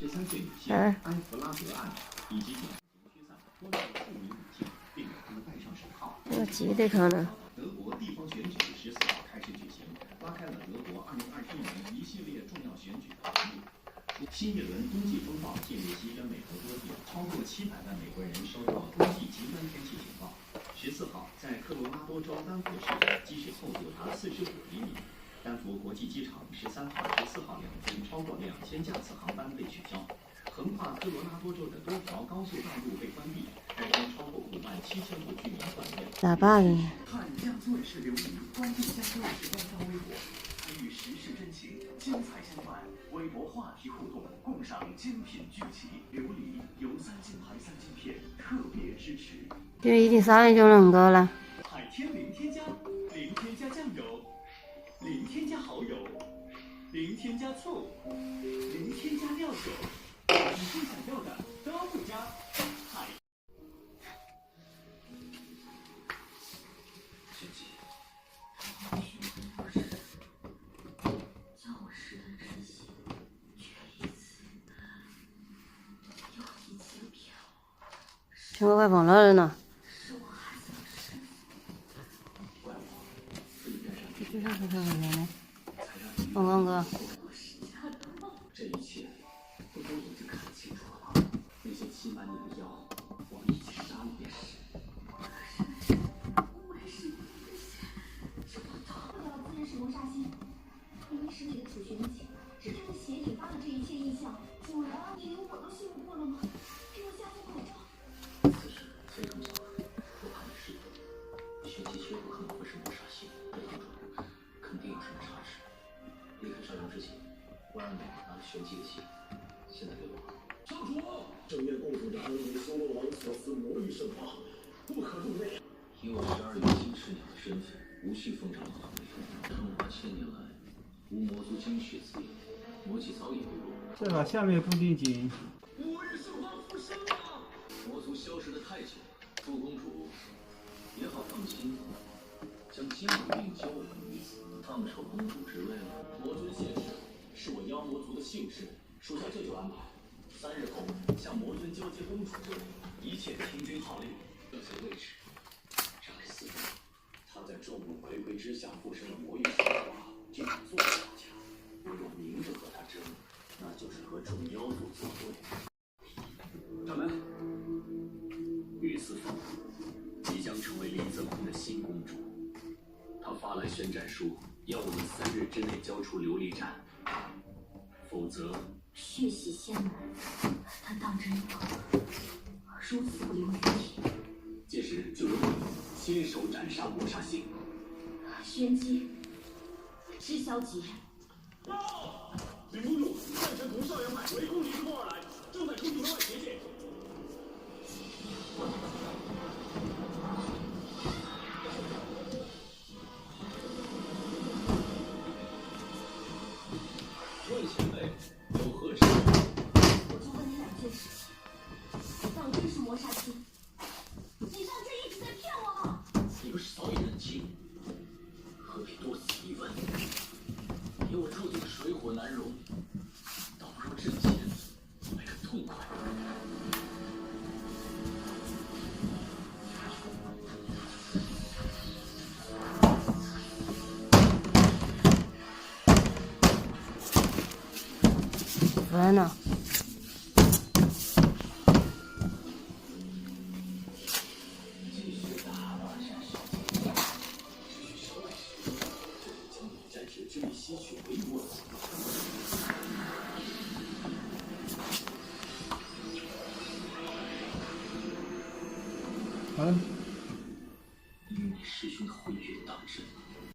13岁女性埃弗拉德案以及点球驱散多种不明武器，并给他们戴上手套。我记得看了。德国地方选举14号开始举行，拉开了德国2021年一系列重要选举的序幕。新一轮冬季风暴进入西边美国多地，超过700万美国人收到冬季极端天气警报。14号，在科罗拉多州丹佛市，积雪厚度达45厘米。丹佛国际机场13号、14号2天，超过2000架次航班被取消。横跨科罗拉多州的多条高速道路被关闭，该州超过57000户居民断电。咋办呢？看让做事流利，关注江州市官方微博，参与时事真情，精彩相伴，微博话题互动，共赏精品剧集。琉璃由3金牌3金片特别支持。就一定3就能够了。海天零添加，零添加酱油，零添加蚝油，零添加醋，零添加料酒，你不想要的都不加。海。学姐，叫我实弹实习，却一次又一次的骗我。全部快疯了呢。是我孩子的事。怪我，自己干啥？这啥是什么呢？王刚哥。我是假的吗？这一切不都已经看清楚了吗？那些欺瞒你的药，我一起杀了便是。为什么这些？是我的。不了自认是罗刹星，因为是你的储蓄问题，是这个血引发的这一切异象。果然，你连我都信不过了吗？给我加副口罩。此事非同小可，我怕你失误。学姐绝不可能会是谋杀星，这当中肯定有什么差池。离开少阳之前，我让你拿了玄机的信，现在给我。上主，正面共主长以修罗王所赐魔域圣法，不可入内。以我12月金翅鸟的身份，无需奉诏防卫。中华1000年来，无魔族精血滋养，魔气早已微弱。这把下面不定紧。魔域圣法复生了！魔族消失得太久，傅公主也好放心，将金骨令交还于此，烫手公主之位了。魔尊现世，是我妖魔族的幸事，属下这就安排。3日后向魔尊交接公主之位，一切听君号令。这些位置，让给四分。他在众目睽睽之下附身了魔域圣法，就能做小家。我用明着和他争，那就是和众妖族作对。掌门，玉四凤即将成为李子峰的新公主。他发来宣战书，要我们3日之内交出琉璃盏，否则血洗仙门，他当真有如此不留余地。届时就由你亲手斩杀魔煞星。玄机，知晓几？报！林公主，战神同少阳派围攻离子峰而来，正在出去门外结界。问前辈有何指示？我就问你2件事情，当真是魔煞星？你上这一直在骗我吗？你不是早已认清，何必多此一问？以我注定水火难容，倒不如挣钱来个痛快。完了。继续打吧，山少将。只需稍微时间，就能将你战神之力吸取为我所用。好了。与你师兄的慧